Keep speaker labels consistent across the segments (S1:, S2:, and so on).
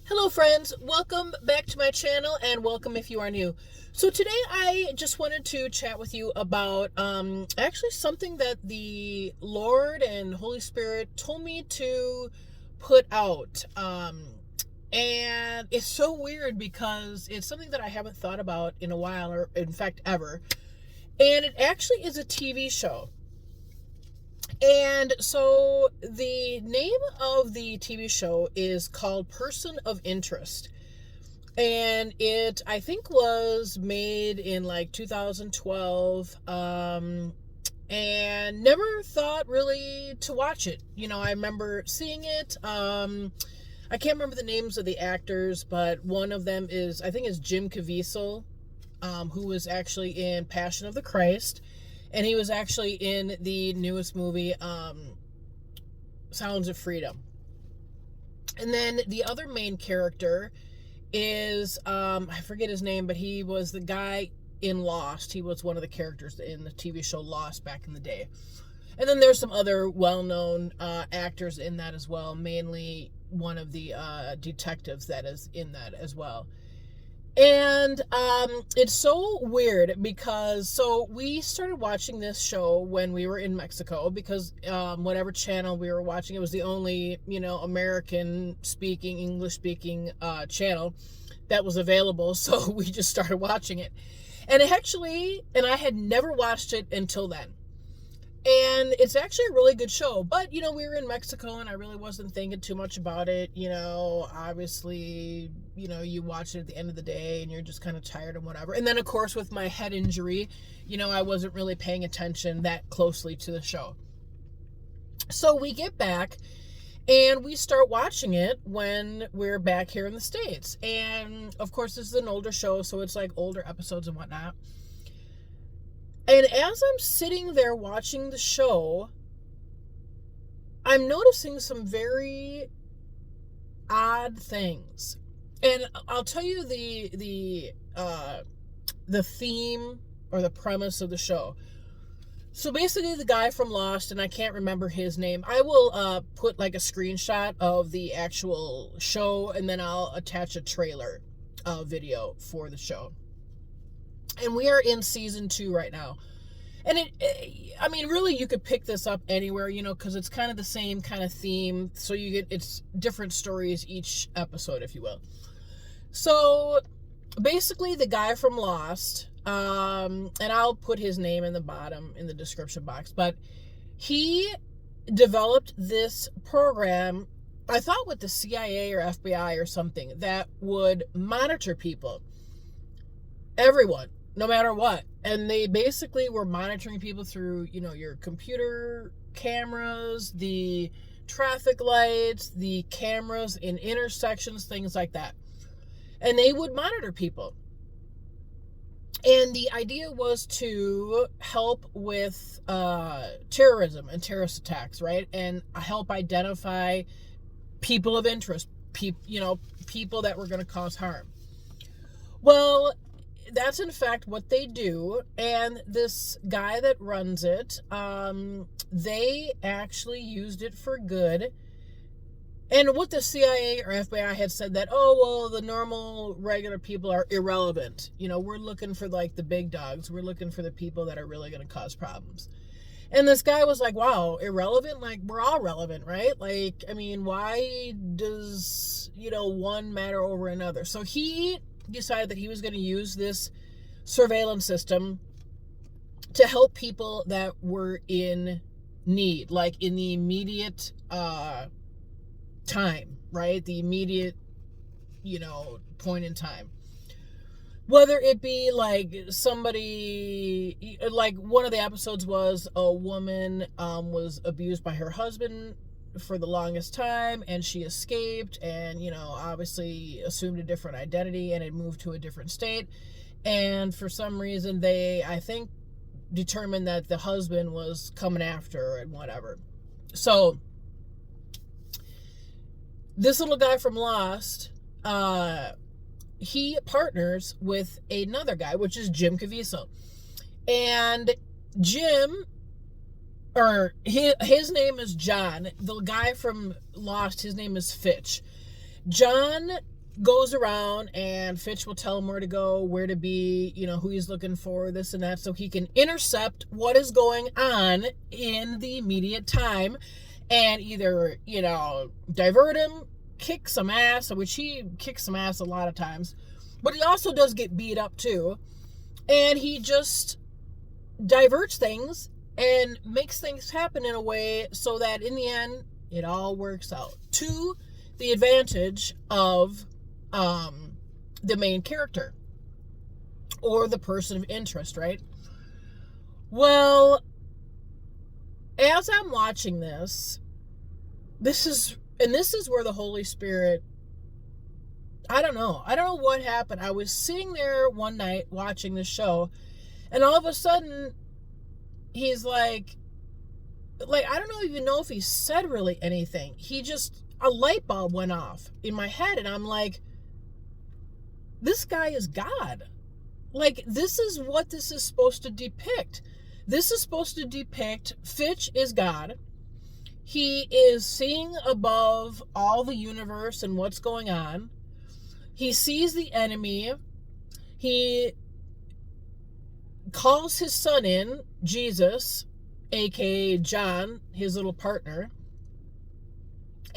S1: Hello friends, welcome back to my channel and welcome if you are new. So today I just wanted to chat with you about actually something that the Lord and Holy Spirit told me to put out. And it's so weird because it's something that I haven't thought about in a while, or in fact ever. And it actually is a TV show. And so the name of the TV show is called Person of Interest. And it, I think, was made in like 2012. And never thought really to watch it. You know, I remember seeing it. I can't remember the names of the actors, but one of them is, I think, is Jim Caviezel, who was actually in Passion of the Christ. And he was actually in the newest movie, Sounds of Freedom. And then the other main character is, I forget his name, but he was the guy in Lost. He was one of the characters in the TV show Lost back in the day. And then there's some other well-known actors in that as well, mainly one of the detectives that is in that as well. And it's so weird because, so we started watching this show when we were in Mexico because whatever channel we were watching, it was the only, American speaking, English speaking channel that was available. So we just started watching it. And I had never watched it until then. And it's actually a really good show. But, we were in Mexico and I really wasn't thinking too much about it. Obviously, you watch it at the end of the day and you're just kind of tired and whatever. And then, of course, with my head injury, I wasn't really paying attention that closely to the show. So we get back and we start watching it when we're back here in the States. And, of course, this is an older show, so it's like older episodes and whatnot. And as I'm sitting there watching the show, I'm noticing some very odd things. And I'll tell you the theme or the premise of the show. So basically the guy from Lost, and I can't remember his name, I will put like a screenshot of the actual show and then I'll attach a trailer video for the show. And we are in season 2 right now. And really you could pick this up anywhere, because it's kind of the same kind of theme. So it's different stories each episode, if you will. So basically the guy from Lost, and I'll put his name in the bottom in the description box, but he developed this program, I thought with the CIA or FBI or something, that would monitor people. Everyone. No matter what. And they basically were monitoring people through, your computer cameras, the traffic lights, the cameras in intersections, things like that. And they would monitor people. And the idea was to help with terrorism and terrorist attacks, right? And help identify people of interest, people that were going to cause harm. Well, that's in fact what they do. And this guy that runs it, they actually used it for good. And what the CIA or FBI had said that, the normal regular people are irrelevant. We're looking for like the big dogs. We're looking for the people that are really going to cause problems. And this guy was like, wow, irrelevant? Like, we're all relevant, right? Like, why does, one matter over another? So he decided that he was going to use this surveillance system to help people that were in need, like in the immediate time, right? The immediate, point in time. Whether it be like somebody, like one of the episodes was a woman was abused by her husband for the longest time, and she escaped and, obviously assumed a different identity and had moved to a different state. And for some reason they, I think, determined that the husband was coming after her and whatever. So this little guy from Lost, he partners with another guy, which is Jim Caviezel. And Jim, or his name is John. The guy from Lost, his name is Finch. John goes around, and Finch will tell him where to go, where to be, who he's looking for, this and that, so he can intercept what is going on in the immediate time and either, divert him, kick some ass, which he kicks some ass a lot of times, but he also does get beat up too, and he just diverts things and makes things happen in a way so that in the end it all works out to the advantage of the main character or the person of interest, right? Well, as I'm watching this is where the Holy Spirit, I don't know what happened. I was sitting there one night watching this show, and all of a sudden he's like I don't even know if he said really anything. A light bulb went off in my head, and I'm like, this guy is God. Like, this is what this is supposed to depict. This is supposed to depict Finch is God. He is seeing above all the universe and what's going on. He sees the enemy. He calls his son in, Jesus, aka John, his little partner.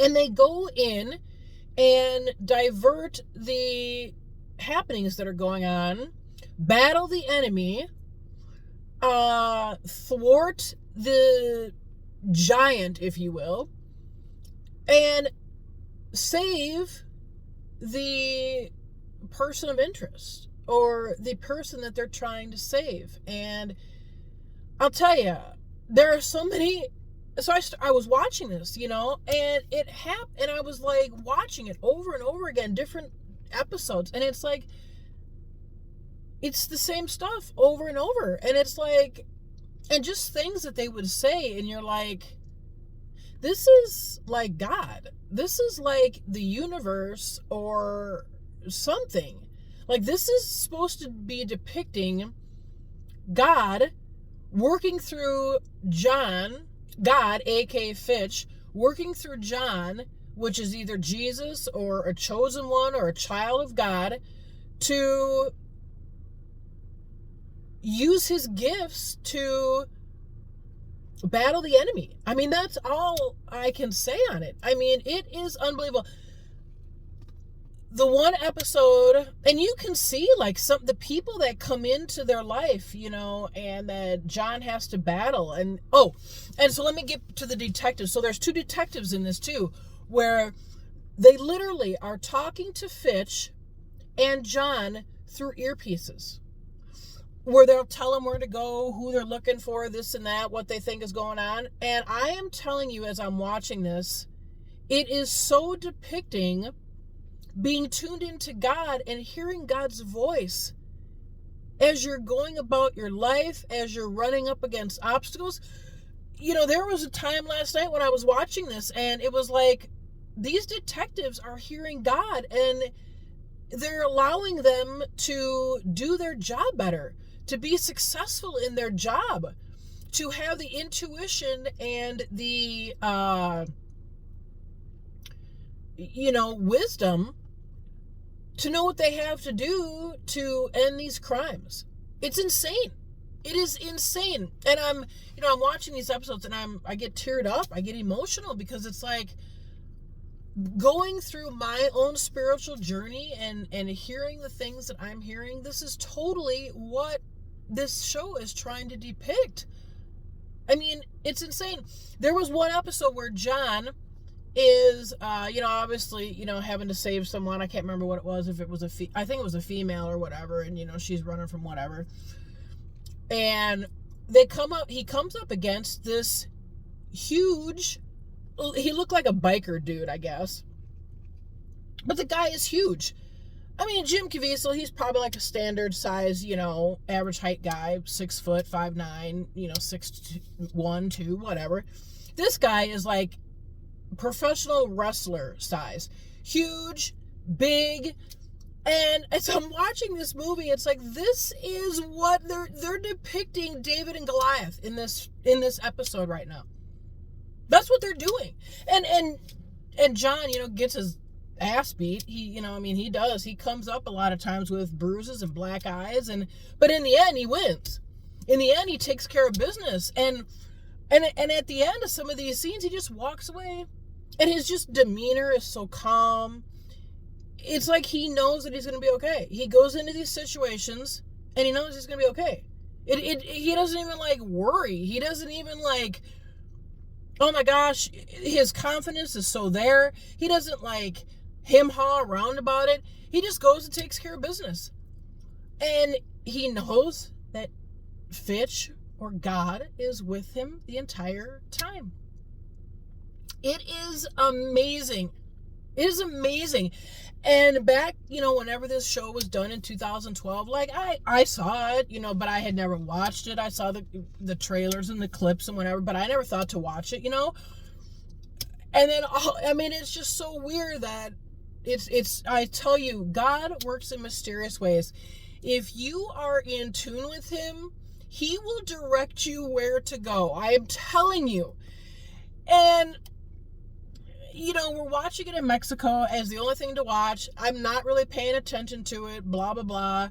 S1: And they go in and divert the happenings that are going on, battle the enemy, thwart the giant, if you will, and save the person of interest or the person that they're trying to save. And I'll tell you, there are so many. So I was watching this, and it happened, and I was like watching it over and over again, different episodes, and it's like, it's the same stuff over and over, and it's like, and just things that they would say, and you're like, this is like God. This is like the universe or something. Like, this is supposed to be depicting God working through God, aka Finch, working through John, which is either Jesus or a chosen one or a child of God, to use his gifts to battle the enemy. I mean, that's all I can say on it. I mean, it is unbelievable. The one episode, and you can see like the people that come into their life, and that John has to battle. And so let me get to the detectives. So there's two detectives in this too, where they literally are talking to Finch and John through earpieces, where they'll tell them where to go, who they're looking for, this and that, what they think is going on. And I am telling you, as I'm watching this, it is so depicting being tuned into God and hearing God's voice as you're going about your life, as you're running up against obstacles. There was a time last night when I was watching this, and it was like, these detectives are hearing God, and they're allowing them to do their job better, to be successful in their job, to have the intuition and the, wisdom to know what they have to do to end these crimes. It's insane. It is insane. And I'm watching these episodes, and I get teared up. I get emotional, because it's like going through my own spiritual journey and hearing the things that I'm hearing. This is totally what this show is trying to depict. I mean, it's insane. There was one episode where John is, obviously, having to save someone. I can't remember what it was, if it was I think it was a female or whatever, and, she's running from whatever. And he comes up against this huge, he looked like a biker dude, I guess. But the guy is huge. I mean, Jim Caviezel, he's probably like a standard size, average height guy, 6 foot, 5'9", 6'1", 2", whatever. This guy is like professional wrestler size, huge, big. And as I'm watching this movie, it's like, this is what they're depicting David and Goliath in this episode right now. That's what they're doing. And John, gets his ass beat. He does. He comes up a lot of times with bruises and black eyes, but in the end, he wins. In the end, he takes care of business. And at the end of some of these scenes, he just walks away. And his just demeanor is so calm. It's like he knows that he's going to be okay. He goes into these situations and he knows he's going to be okay. He doesn't even like worry. He doesn't even like, oh my gosh, his confidence is so there. He doesn't like hem-haw around about it. He just goes and takes care of business. And he knows that Fitch or God is with him the entire time. It is amazing. It is amazing. And back, whenever this show was done in 2012, like I saw it, but I had never watched it. I saw the trailers and the clips and whatever, but I never thought to watch it, And then, it's just so weird that I tell you, God works in mysterious ways. If you are in tune with him, he will direct you where to go. I am telling you. And we're watching it in Mexico as the only thing to watch. I'm not really paying attention to it, blah, blah, blah.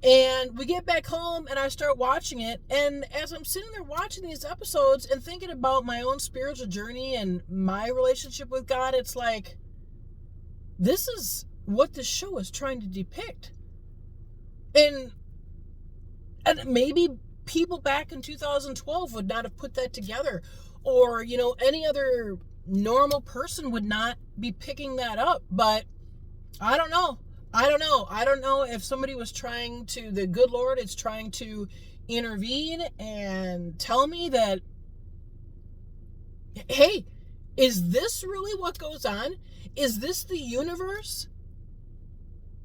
S1: And we get back home and I start watching it. And as I'm sitting there watching these episodes and thinking about my own spiritual journey and my relationship with God, it's like, this is what this show is trying to depict. And maybe people back in 2012 would not have put that together. Or, any other normal person would not be picking that up. But I don't know. I don't know if somebody was the good Lord is trying to intervene and tell me that, hey, is this really what goes on? Is this the universe?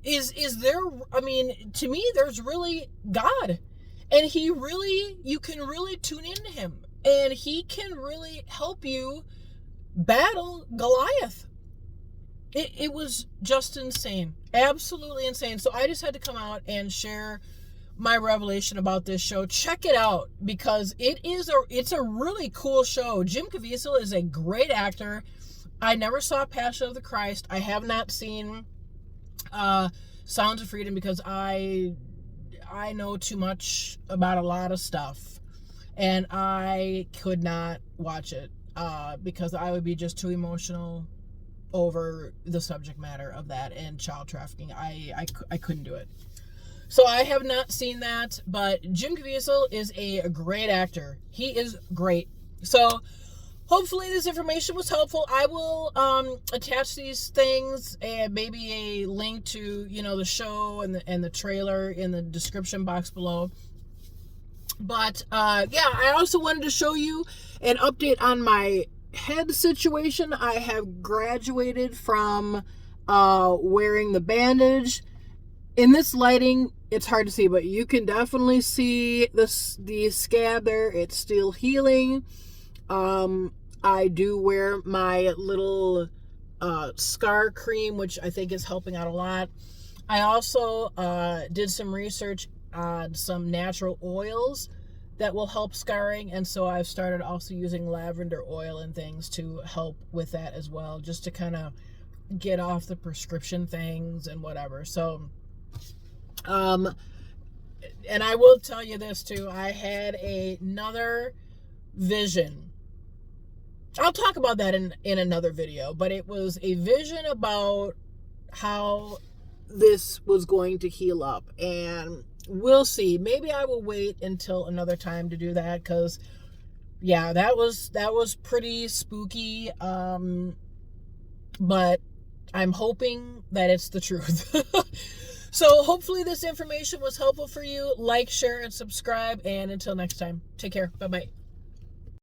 S1: Is there, to me, there's really God. And you can really tune into him. And he can really help you battle Goliath. It was just insane. Absolutely insane. So I just had to come out and share my revelation about this show. Check it out because it's a really cool show. Jim Caviezel is a great actor. I never saw Passion of the Christ. I have not seen Sounds of Freedom because I know too much about a lot of stuff. And I could not watch it because I would be just too emotional over the subject matter of that and child trafficking. I couldn't do it. So I have not seen that, but Jim Caviezel is a great actor. He is great. So hopefully this information was helpful. I will attach these things and maybe a link to, the show and the trailer in the description box below. But I also wanted to show you an update on my head situation. I have graduated from wearing the bandage. In this lighting, it's hard to see, but you can definitely see the scab there. It's still healing. I do wear my little scar cream, which I think is helping out a lot. I also did some research on some natural oils that will help scarring, and so I've started also using lavender oil and things to help with that as well, just to kind of get off the prescription things and whatever. So and I will tell you this too, I had another vision. I'll talk about that in another video, but it was a vision about how this was going to heal up, and we'll see. Maybe I will wait until another time to do that, because that was pretty spooky, but I'm hoping that it's the truth. So hopefully this information was helpful for you. Like, share, and subscribe, and until next time, take care. Bye-bye.